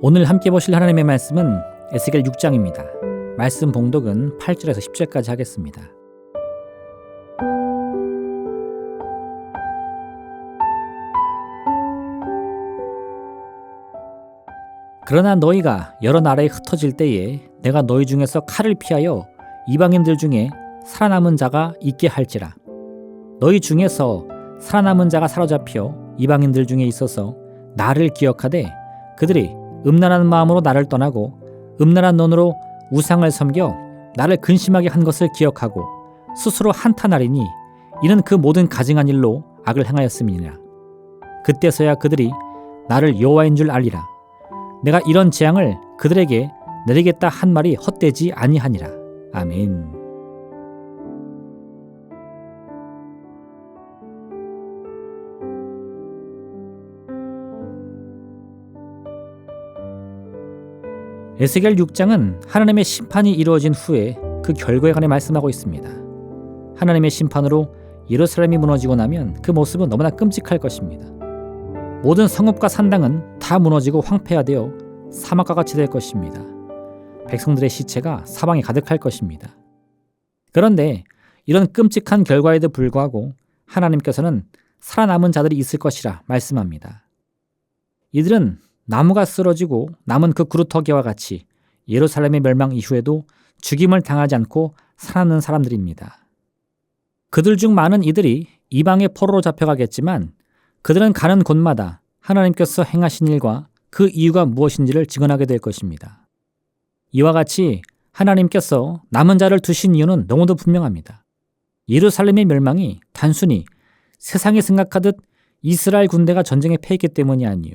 오늘 함께 보실 하나님의 말씀은 에스겔 6장입니다. 말씀 봉독은 8절에서 10절까지 하겠습니다. 그러나 너희가 여러 나라에 흩어질 때에 내가 너희 중에서 칼을 피하여 이방인들 중에 살아남은 자가 있게 할지라. 너희 중에서 살아남은 자가 사로잡혀 이방인들 중에 있어서 나를 기억하되 그들이 음란한 마음으로 나를 떠나고 음란한 눈으로 우상을 섬겨 나를 근심하게 한 것을 기억하고 스스로 한탄하리니 이는 그 모든 가증한 일로 악을 행하였음이니라. 그때서야 그들이 나를 여호와인 줄 알리라. 내가 이런 재앙을 그들에게 내리겠다 한 말이 헛되지 아니하니라. 아멘. 에스겔 6장은 하나님의 심판이 이루어진 후에 그 결과에 관해 말씀하고 있습니다. 하나님의 심판으로 예루살렘이 무너지고 나면 그 모습은 너무나 끔찍할 것입니다. 모든 성읍과 산당은 다 무너지고 황폐화되어 사막과 같이 될 것입니다. 백성들의 시체가 사방에 가득할 것입니다. 그런데 이런 끔찍한 결과에도 불구하고 하나님께서는 살아남은 자들이 있을 것이라 말씀합니다. 이들은 나무가 쓰러지고 남은 그 그루터기와 같이 예루살렘의 멸망 이후에도 죽임을 당하지 않고 살아남는 사람들입니다. 그들 중 많은 이들이 이방의 포로로 잡혀가겠지만 그들은 가는 곳마다 하나님께서 행하신 일과 그 이유가 무엇인지를 증언하게 될 것입니다. 이와 같이 하나님께서 남은 자를 두신 이유는 너무도 분명합니다. 예루살렘의 멸망이 단순히 세상이 생각하듯 이스라엘 군대가 전쟁에 패했기 때문이 아니요,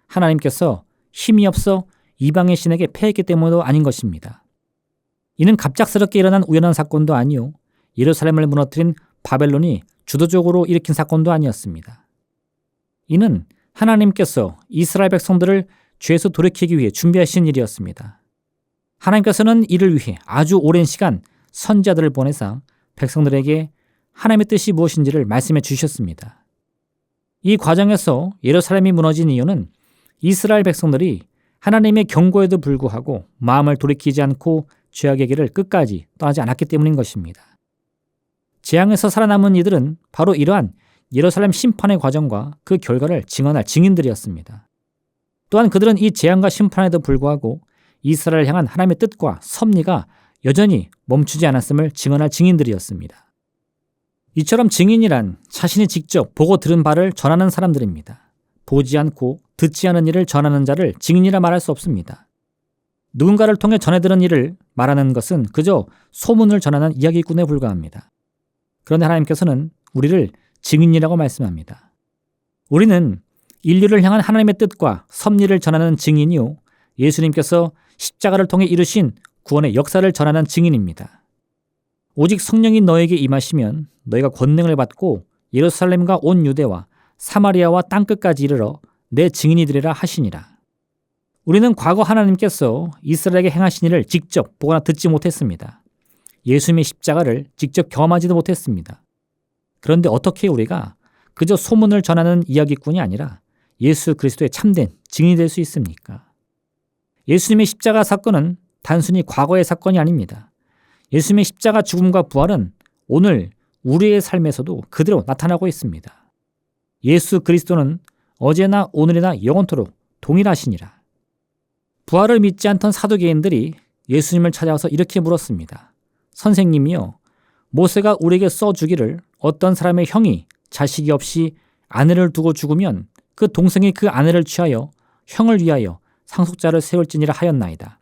하나님께서 힘이 없어 이방의 신에게 패했기 때문도 아닌 것입니다. 이는 갑작스럽게 일어난 우연한 사건도 아니요, 예루살렘을 무너뜨린 바벨론이 주도적으로 일으킨 사건도 아니었습니다. 이는 하나님께서 이스라엘 백성들을 죄에서 돌이키기 위해 준비하신 일이었습니다. 하나님께서는 이를 위해 아주 오랜 시간 선지자들을 보내사 백성들에게 하나님의 뜻이 무엇인지를 말씀해 주셨습니다. 이 과정에서 예루살렘이 무너진 이유는 이스라엘 백성들이 하나님의 경고에도 불구하고 마음을 돌이키지 않고 죄악의 길을 끝까지 떠나지 않았기 때문인 것입니다. 재앙에서 살아남은 이들은 바로 이러한 예루살렘 심판의 과정과 그 결과를 증언할 증인들이었습니다. 또한 그들은 이 재앙과 심판에도 불구하고 이스라엘을 향한 하나님의 뜻과 섭리가 여전히 멈추지 않았음을 증언할 증인들이었습니다. 이처럼 증인이란 자신이 직접 보고 들은 바를 전하는 사람들입니다. 보지 않고 듣지 않은 일을 전하는 자를 증인이라 말할 수 없습니다. 누군가를 통해 전해 들은 일을 말하는 것은 그저 소문을 전하는 이야기꾼에 불과합니다. 그런데 하나님께서는 우리를 증인이라고 말씀합니다. 우리는 인류를 향한 하나님의 뜻과 섭리를 전하는 증인이요, 예수님께서 십자가를 통해 이루신 구원의 역사를 전하는 증인입니다. 오직 성령이 너에게 임하시면 너희가 권능을 받고 예루살렘과 온 유대와 사마리아와 땅끝까지 이르러 내 증인이 되리라 하시니라. 우리는 과거 하나님께서 이스라엘에게 행하신 일을 직접 보거나 듣지 못했습니다. 예수님의 십자가를 직접 경험하지도 못했습니다. 그런데 어떻게 우리가 그저 소문을 전하는 이야기꾼이 아니라 예수 그리스도의 참된 증인이 될 수 있습니까? 예수님의 십자가 사건은 단순히 과거의 사건이 아닙니다. 예수님의 십자가 죽음과 부활은 오늘 우리의 삶에서도 그대로 나타나고 있습니다. 예수 그리스도는 어제나 오늘이나 영원토록 동일하시니라. 부활을 믿지 않던 사두개인들이 예수님을 찾아와서 이렇게 물었습니다. 선생님이요, 모세가 우리에게 써주기를 어떤 사람의 형이 자식이 없이 아내를 두고 죽으면 그 동생이 그 아내를 취하여 형을 위하여 상속자를 세울지니라 하였나이다.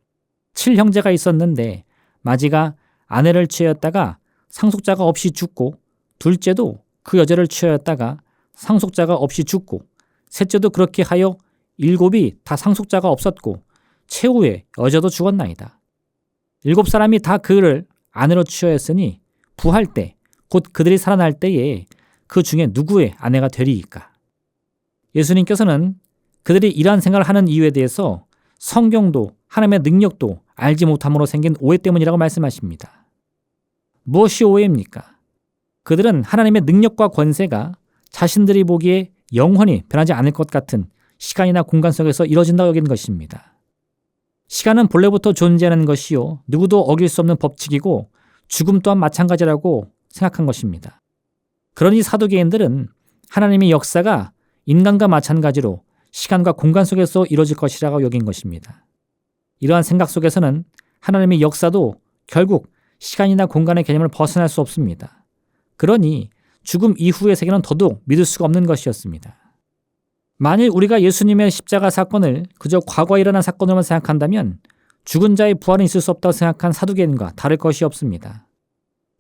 7형제가 있었는데 마지가 아내를 취하였다가 상속자가 없이 죽고, 둘째도 그 여자를 취하였다가 상속자가 없이 죽고, 셋째도 그렇게 하여 7이 다 상속자가 없었고 최후에 여자도 죽었나이다. 7사람이 다 그를 아내로 취하였으니 부할 때, 곧 그들이 살아날 때에 그 중에 누구의 아내가 되리이까? 예수님께서는 그들이 이러한 생각을 하는 이유에 대해서 성경도 하나님의 능력도 알지 못함으로 생긴 오해 때문이라고 말씀하십니다. 무엇이 오해입니까? 그들은 하나님의 능력과 권세가 자신들이 보기에 영원히 변하지 않을 것 같은 시간이나 공간 속에서 이루어진다고 여기는 것입니다. 시간은 본래부터 존재하는 것이요 누구도 어길 수 없는 법칙이고 죽음 또한 마찬가지라고 생각한 것입니다. 그러니 사두개인들은 하나님의 역사가 인간과 마찬가지로 시간과 공간 속에서 이루어질 것이라고 여긴 것입니다. 이러한 생각 속에서는 하나님의 역사도 결국 시간이나 공간의 개념을 벗어날 수 없습니다. 그러니 죽음 이후의 세계는 더더욱 믿을 수가 없는 것이었습니다. 만일 우리가 예수님의 십자가 사건을 그저 과거에 일어난 사건으로만 생각한다면 죽은 자의 부활은 있을 수 없다고 생각한 사두개인과 다를 것이 없습니다.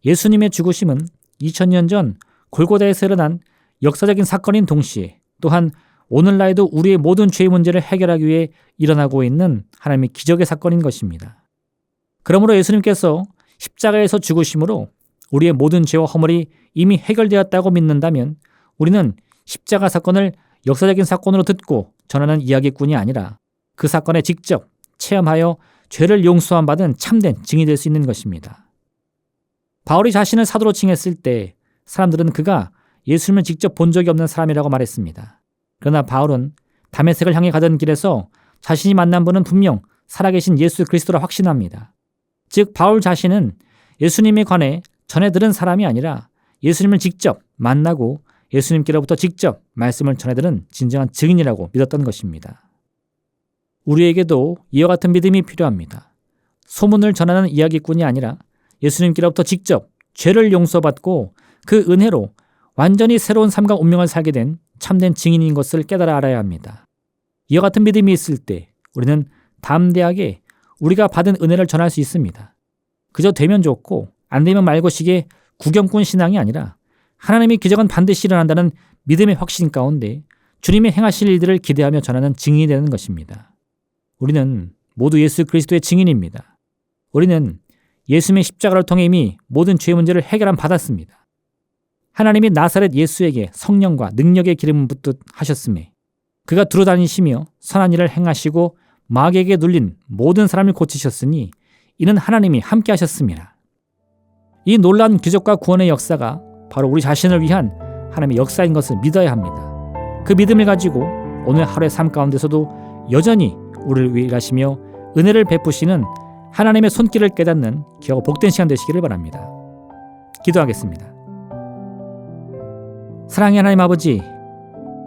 예수님의 죽으심은 2000년 전 골고다에서 일어난 역사적인 사건인 동시에 또한 오늘날에도 우리의 모든 죄의 문제를 해결하기 위해 일어나고 있는 하나님의 기적의 사건인 것입니다. 그러므로 예수님께서 십자가에서 죽으심으로 우리의 모든 죄와 허물이 이미 해결되었다고 믿는다면 우리는 십자가 사건을 역사적인 사건으로 듣고 전하는 이야기꾼이 아니라 그 사건에 직접 체험하여 죄를 용서함 받은 참된 증인이 될 수 있는 것입니다. 바울이 자신을 사도로 칭했을 때 사람들은 그가 예수님을 직접 본 적이 없는 사람이라고 말했습니다. 그러나 바울은 다메섹을 향해 가던 길에서 자신이 만난 분은 분명 살아계신 예수 그리스도라 확신합니다. 즉 바울 자신은 예수님에 관해 전해 들은 사람이 아니라 예수님을 직접 만나고 예수님께로부터 직접 말씀을 전해 들은 진정한 증인이라고 믿었던 것입니다. 우리에게도 이와 같은 믿음이 필요합니다. 소문을 전하는 이야기꾼이 아니라 예수님께로부터 직접 죄를 용서받고 그 은혜로 완전히 새로운 삶과 운명을 살게 된 참된 증인인 것을 깨달아 알아야 합니다. 이와 같은 믿음이 있을 때 우리는 담대하게 우리가 받은 은혜를 전할 수 있습니다. 그저 되면 좋고 안 되면 말고식의 구경꾼 신앙이 아니라 하나님의 기적은 반드시 일어난다는 믿음의 확신 가운데 주님이 행하실 일들을 기대하며 전하는 증인이 되는 것입니다. 우리는 모두 예수 그리스도의 증인입니다. 우리는 예수님의 십자가를 통해 이미 모든 죄의 문제를 해결함 받았습니다. 하나님이 나사렛 예수에게 성령과 능력의 기름을 붓듯 하셨음에 그가 두루다니시며 선한 일을 행하시고 마귀에게 눌린 모든 사람을 고치셨으니 이는 하나님이 함께 하셨습니다. 이 놀라운 기적과 구원의 역사가 바로 우리 자신을 위한 하나님의 역사인 것을 믿어야 합니다. 그 믿음을 가지고 오늘 하루의 삶 가운데서도 여전히 우리를 위해 일하시며 은혜를 베푸시는 하나님의 손길을 깨닫는 귀하고 복된 시간 되시기를 바랍니다. 기도하겠습니다. 사랑의 하나님 아버지,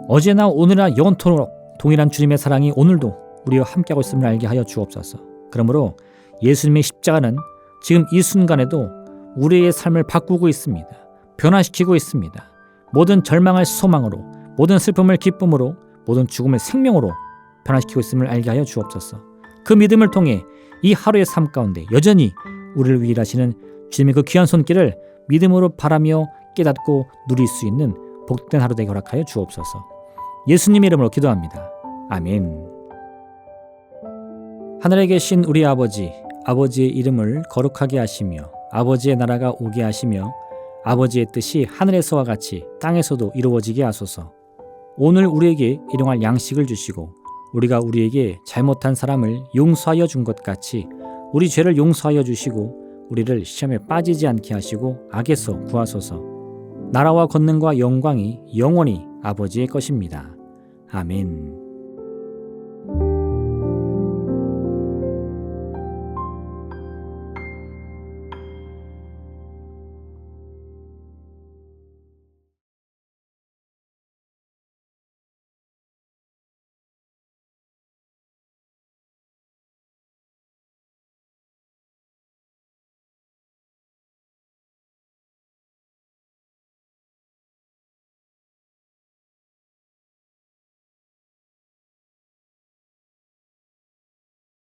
어제나 오늘이나 영원토록 동일한 주님의 사랑이 오늘도 우리와 함께하고 있음을 알게 하여 주옵소서. 그러므로 예수님의 십자가는 지금 이 순간에도 우리의 삶을 바꾸고 있습니다. 변화시키고 있습니다. 모든 절망을 소망으로, 모든 슬픔을 기쁨으로, 모든 죽음을 생명으로 변화시키고 있음을 알게 하여 주옵소서. 그 믿음을 통해 이 하루의 삶 가운데 여전히 우리를 위해 일하시는 주님의 그 귀한 손길을 믿음으로 바라며 깨닫고 누릴 수 있는 복된 하루 되게 허락하여 주옵소서. 예수님의 이름으로 기도합니다. 아멘. 하늘에 계신 우리 아버지, 아버지의 이름을 거룩하게 하시며 아버지의 나라가 오게 하시며 아버지의 뜻이 하늘에서와 같이 땅에서도 이루어지게 하소서. 오늘 우리에게 일용할 양식을 주시고 우리가 우리에게 잘못한 사람을 용서하여 준 것 같이 우리 죄를 용서하여 주시고 우리를 시험에 빠지지 않게 하시고 악에서 구하소서. 나라와 권능과 영광이 영원히 아버지의 것입니다. 아멘.